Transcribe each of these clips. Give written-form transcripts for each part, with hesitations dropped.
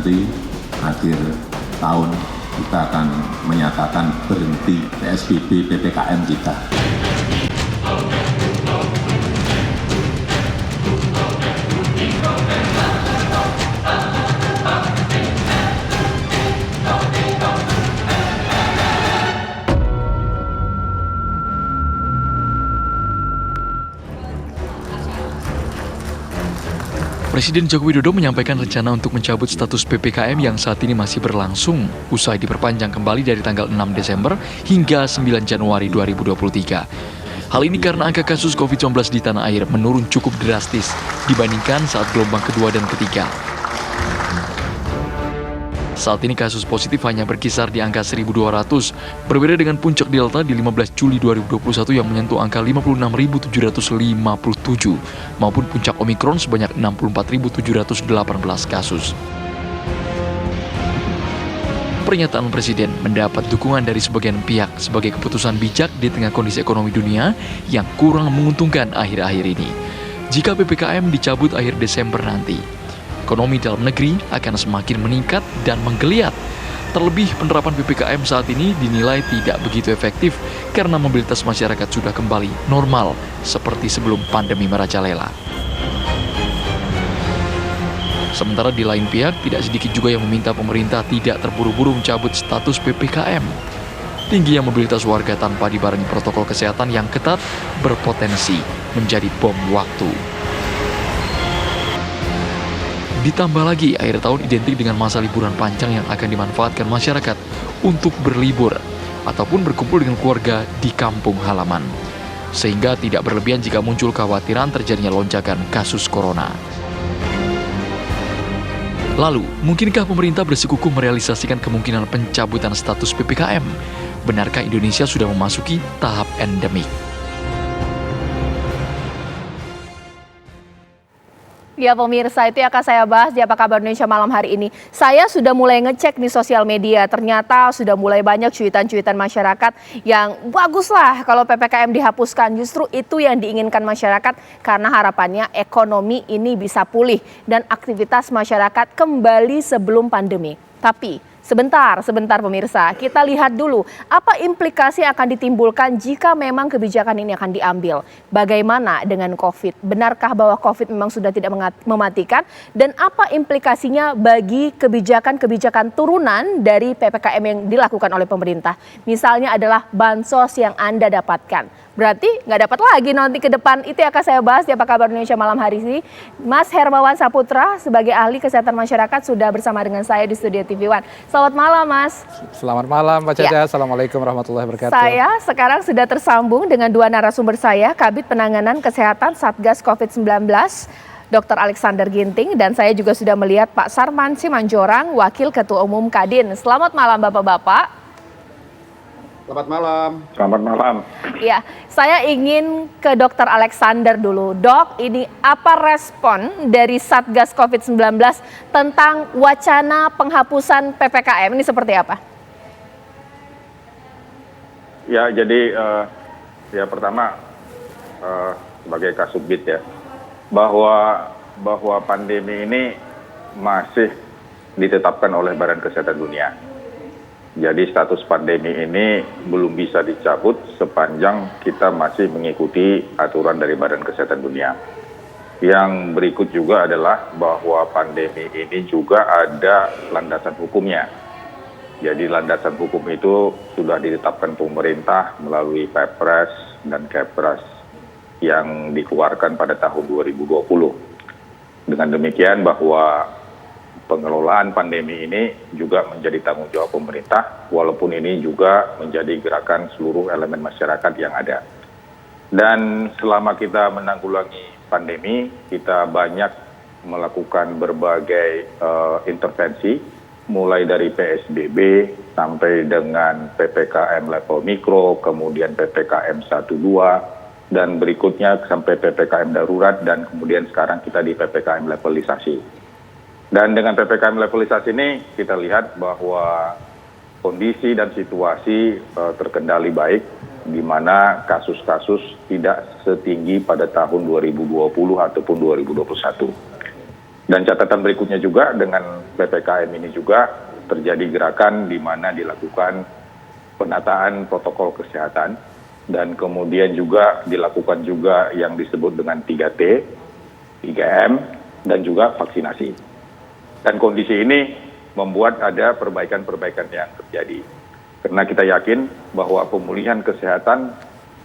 nanti akhir tahun kita akan menyatakan berhenti PSBB PPKM kita. Presiden Joko Widodo menyampaikan rencana untuk mencabut status PPKM yang saat ini masih berlangsung, usai diperpanjang kembali dari tanggal 6 Desember hingga 9 Januari 2023. Hal ini karena angka kasus COVID-19 di tanah air menurun cukup drastis dibandingkan saat gelombang kedua dan ketiga. Saat ini kasus positif hanya berkisar di angka 1.200, berbeda dengan puncak Delta di 15 Juli 2021 yang menyentuh angka 56.757, maupun puncak Omikron sebanyak 64.718 kasus. Pernyataan Presiden mendapat dukungan dari sebagian pihak sebagai keputusan bijak di tengah kondisi ekonomi dunia yang kurang menguntungkan akhir-akhir ini. Jika PPKM dicabut akhir Desember nanti, ekonomi dalam negeri akan semakin meningkat dan menggeliat. Terlebih penerapan PPKM saat ini dinilai tidak begitu efektif karena mobilitas masyarakat sudah kembali normal seperti sebelum pandemi merajalela. Sementara di lain pihak, tidak sedikit juga yang meminta pemerintah tidak terburu-buru mencabut status PPKM. Tingginya mobilitas warga tanpa dibarengi protokol kesehatan yang ketat berpotensi menjadi bom waktu. Ditambah lagi, akhir tahun identik dengan masa liburan panjang yang akan dimanfaatkan masyarakat untuk berlibur ataupun berkumpul dengan keluarga di kampung halaman. Sehingga tidak berlebihan jika muncul kekhawatiran terjadinya lonjakan kasus corona. Lalu, mungkinkah pemerintah bersikukuh merealisasikan kemungkinan pencabutan status PPKM? Benarkah Indonesia sudah memasuki tahap endemik? Ya pemirsa, itu yang akan saya bahas di Apa Kabar Indonesia malam hari ini. Saya sudah mulai ngecek di sosial media, ternyata sudah mulai banyak cuitan-cuitan masyarakat yang bagus lah kalau PPKM dihapuskan. Justru itu yang diinginkan masyarakat karena harapannya ekonomi ini bisa pulih dan aktivitas masyarakat kembali sebelum pandemi. Tapi sebentar pemirsa, kita lihat dulu apa implikasi akan ditimbulkan jika memang kebijakan ini akan diambil. Bagaimana dengan COVID? Benarkah bahwa COVID memang sudah tidak mematikan? Dan apa implikasinya bagi kebijakan-kebijakan turunan dari PPKM yang dilakukan oleh pemerintah? Misalnya adalah bansos yang Anda dapatkan. Berarti nggak dapat lagi nanti ke depan. Itu yang akan saya bahas di Apa Kabar Indonesia malam hari ini. Mas Hermawan Saputra sebagai ahli kesehatan masyarakat sudah bersama dengan saya di studio TV One. Selamat malam Mas. Selamat malam Mbak Caca. Ya. Assalamualaikum warahmatullahi wabarakatuh. Saya sekarang sudah tersambung dengan dua narasumber saya, Kabid Penanganan Kesehatan Satgas COVID-19, Dr. Alexander Ginting, dan saya juga sudah melihat Pak Sarman Simanjorang, Wakil Ketua Umum Kadin. Selamat malam Bapak-Bapak. Selamat malam. Selamat malam. Ya, saya ingin ke Dr. Alexander dulu. Dok, ini apa respon dari Satgas COVID-19 tentang wacana penghapusan PPKM? Ini seperti apa? Ya, jadi pertama sebagai Kasubdit ya, bahwa pandemi ini masih ditetapkan oleh Badan Kesehatan Dunia. Jadi status pandemi ini belum bisa dicabut sepanjang kita masih mengikuti aturan dari Badan Kesehatan Dunia. Yang berikut juga adalah bahwa pandemi ini juga ada landasan hukumnya. Jadi landasan hukum itu sudah ditetapkan pemerintah melalui Perpres dan Kepres yang dikeluarkan pada tahun 2020. Dengan demikian bahwa pengelolaan pandemi ini juga menjadi tanggung jawab pemerintah, walaupun ini juga menjadi gerakan seluruh elemen masyarakat yang ada. Dan selama kita menanggulangi pandemi, kita banyak melakukan berbagai intervensi, mulai dari PSBB sampai dengan PPKM level mikro, kemudian PPKM 1-2, dan berikutnya sampai PPKM darurat, dan kemudian sekarang kita di PPKM levelisasi. Dan dengan PPKM levelisasi ini kita lihat bahwa kondisi dan situasi terkendali baik, di mana kasus-kasus tidak setinggi pada tahun 2020 ataupun 2021. Dan catatan berikutnya juga dengan PPKM ini juga terjadi gerakan di mana dilakukan penataan protokol kesehatan dan kemudian juga dilakukan juga yang disebut dengan 3T, 3M, dan juga vaksinasi. Dan kondisi ini membuat ada perbaikan-perbaikan yang terjadi. Karena kita yakin bahwa pemulihan kesehatan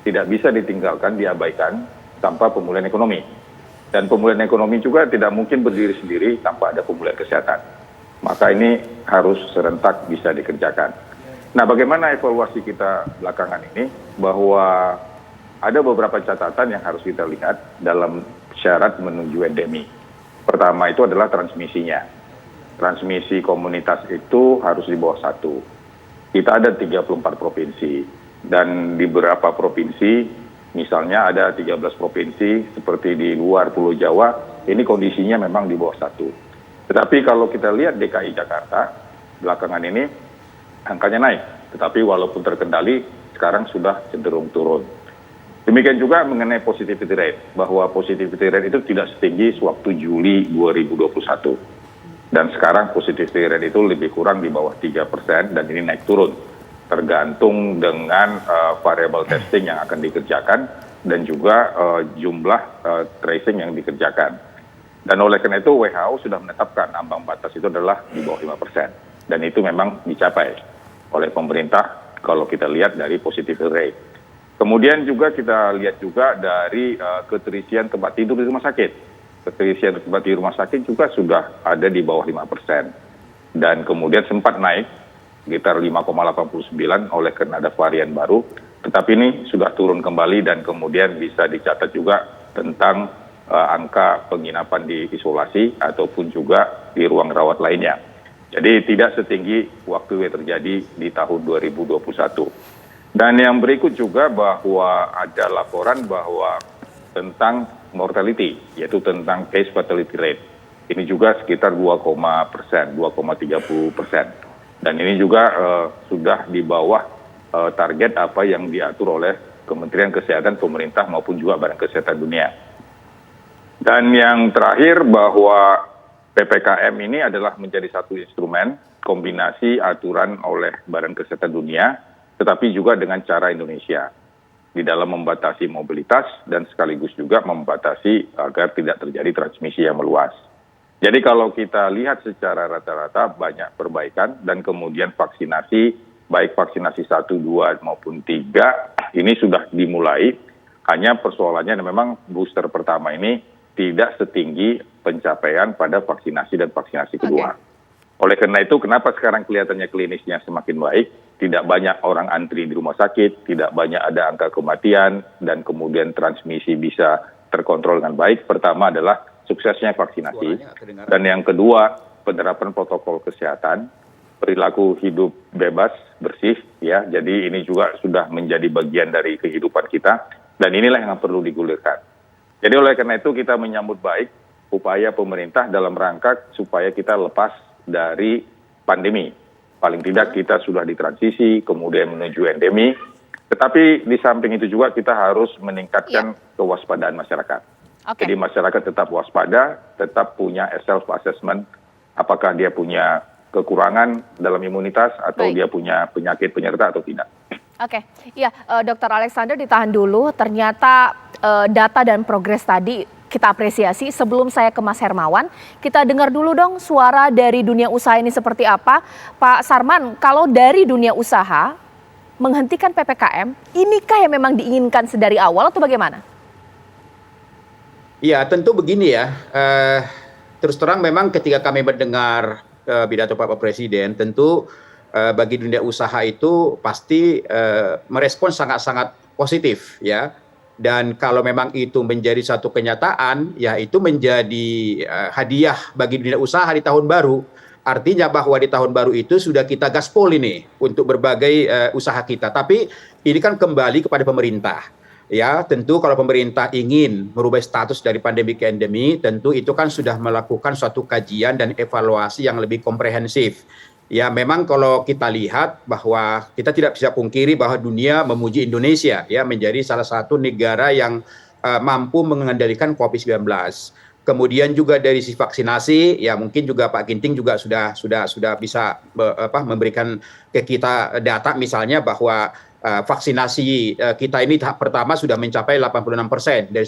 tidak bisa ditinggalkan, diabaikan tanpa pemulihan ekonomi. Dan pemulihan ekonomi juga tidak mungkin berdiri sendiri tanpa ada pemulihan kesehatan. Maka ini harus serentak bisa dikerjakan. Nah, bagaimana evaluasi kita belakangan ini? Bahwa ada beberapa catatan yang harus kita lihat dalam syarat menuju endemi. Pertama itu adalah transmisinya. Transmisi komunitas itu harus di bawah 1. Kita ada 34 provinsi. Dan di beberapa provinsi, misalnya ada 13 provinsi seperti di luar Pulau Jawa, ini kondisinya memang di bawah 1. Tetapi kalau kita lihat DKI Jakarta, belakangan ini angkanya naik. Tetapi walaupun terkendali, sekarang sudah cenderung turun. Demikian juga mengenai positivity rate, bahwa positivity rate itu tidak setinggi sewaktu Juli 2021. Dan sekarang positivity rate itu lebih kurang di bawah 3% dan ini naik turun. Tergantung dengan variable testing yang akan dikerjakan dan juga jumlah tracing yang dikerjakan. Dan oleh karena itu WHO sudah menetapkan ambang batas itu adalah di bawah 5%. Dan itu memang dicapai oleh pemerintah kalau kita lihat dari positivity rate. Kemudian juga kita lihat juga dari keterisian tempat tidur di rumah sakit. Keterisian tempat tidur di rumah sakit juga sudah ada di bawah 5%. Dan kemudian sempat naik sekitar 5,89 oleh karena ada varian baru, tetapi ini sudah turun kembali dan kemudian bisa dicatat juga tentang angka penginapan di isolasi ataupun juga di ruang rawat lainnya. Jadi tidak setinggi waktu yang terjadi di tahun 2021. Dan yang berikut juga bahwa ada laporan bahwa tentang mortality, yaitu tentang case fatality rate. Ini juga sekitar 2,30%. Dan ini juga sudah di bawah target apa yang diatur oleh Kementerian Kesehatan pemerintah maupun juga Badan Kesehatan Dunia. Dan yang terakhir bahwa PPKM ini adalah menjadi satu instrumen kombinasi aturan oleh Badan Kesehatan Dunia, tetapi juga dengan cara Indonesia di dalam membatasi mobilitas dan sekaligus juga membatasi agar tidak terjadi transmisi yang meluas. Jadi kalau kita lihat secara rata-rata banyak perbaikan dan kemudian vaksinasi, baik vaksinasi 1, 2 maupun 3, ini sudah dimulai. Hanya persoalannya memang booster pertama ini tidak setinggi pencapaian pada vaksinasi dan vaksinasi kedua. Oleh karena itu, kenapa sekarang kelihatannya klinisnya semakin baik, tidak banyak orang antri di rumah sakit, tidak banyak ada angka kematian, dan kemudian transmisi bisa terkontrol dengan baik. Pertama adalah suksesnya vaksinasi, dan yang kedua penerapan protokol kesehatan, perilaku hidup bebas, bersih, ya. Jadi ini juga sudah menjadi bagian dari kehidupan kita, dan inilah yang perlu digulirkan. Jadi oleh karena itu kita menyambut baik upaya pemerintah dalam rangka supaya kita lepas dari pandemi. Paling tidak kita sudah ditransisi, kemudian menuju endemi, tetapi di samping itu juga kita harus meningkatkan kewaspadaan masyarakat. Jadi masyarakat tetap waspada, tetap punya self-assessment, apakah dia punya kekurangan dalam imunitas atau dia punya penyakit penyerta atau tidak. Oke, iya Dr. Alexander ditahan dulu, ternyata data dan progres tadi kita apresiasi. Sebelum saya ke Mas Hermawan, kita dengar dulu dong suara dari dunia usaha ini seperti apa. Pak Sarman, kalau dari dunia usaha menghentikan PPKM, inikah yang memang diinginkan sedari awal atau bagaimana? Ya, tentu begini ya. Terus terang memang ketika kami mendengar pidato Bapak Presiden, tentu bagi dunia usaha itu pasti merespon sangat-sangat positif ya. Dan kalau memang itu menjadi satu kenyataan, ya itu menjadi hadiah bagi dunia usaha di tahun baru. Artinya bahwa di tahun baru itu sudah kita gaspol ini untuk berbagai usaha kita. Tapi ini kan kembali kepada pemerintah. Ya, tentu kalau pemerintah ingin merubah status dari pandemi ke endemi, tentu itu kan sudah melakukan suatu kajian dan evaluasi yang lebih komprehensif. Ya, memang kalau kita lihat bahwa kita tidak bisa pungkiri bahwa dunia memuji Indonesia ya menjadi salah satu negara yang mampu mengendalikan COVID-19. Kemudian juga dari sisi vaksinasi, ya mungkin juga Pak Ginting juga sudah bisa memberikan ke kita data misalnya bahwa vaksinasi kita ini tahap pertama sudah mencapai 86% dari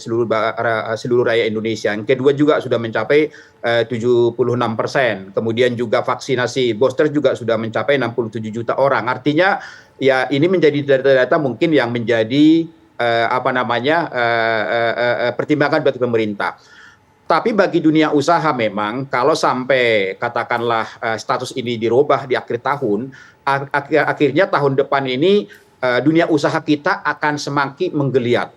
seluruh rakyat Indonesia. Yang kedua juga sudah mencapai 76%. Kemudian juga vaksinasi booster juga sudah mencapai 67 juta orang. Artinya ya ini menjadi data-data mungkin yang menjadi pertimbangan bagi pemerintah. Tapi bagi dunia usaha memang kalau sampai katakanlah status ini dirubah di akhir tahun, akhirnya tahun depan ini dunia usaha kita akan semakin menggeliat,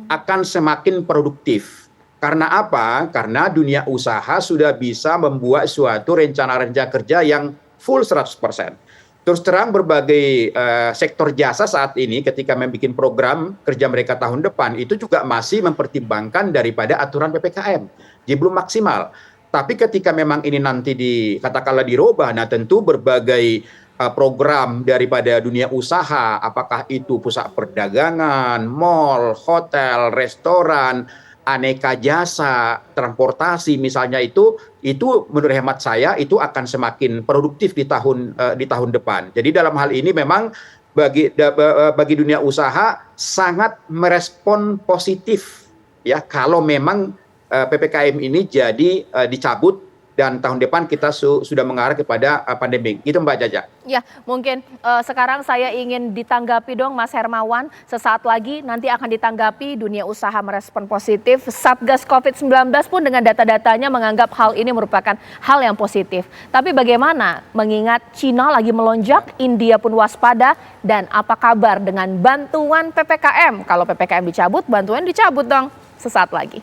akan semakin produktif. Karena apa? Karena dunia usaha sudah bisa membuat suatu rencana kerja yang full 100%. Terus terang berbagai sektor jasa saat ini ketika membuat program kerja mereka tahun depan itu juga masih mempertimbangkan daripada aturan PPKM. Jadi belum maksimal. Tapi ketika memang ini nanti katakanlah dirubah, nah tentu berbagai program daripada dunia usaha, apakah itu pusat perdagangan, mal, hotel, restoran, aneka jasa, transportasi misalnya itu menurut hemat saya itu akan semakin produktif di tahun depan. Jadi dalam hal ini memang bagi dunia usaha sangat merespon positif ya kalau memang PPKM ini jadi dicabut dan tahun depan kita sudah mengarah kepada pandemi. Itu Mbak Caca. Ya, mungkin sekarang saya ingin ditanggapi dong Mas Hermawan. Sesaat lagi nanti akan ditanggapi dunia usaha merespon positif. Satgas COVID-19 pun dengan data-datanya menganggap hal ini merupakan hal yang positif. Tapi bagaimana mengingat Cina lagi melonjak, India pun waspada, dan apa kabar dengan bantuan PPKM? Kalau PPKM dicabut, bantuan dicabut dong. Sesaat lagi.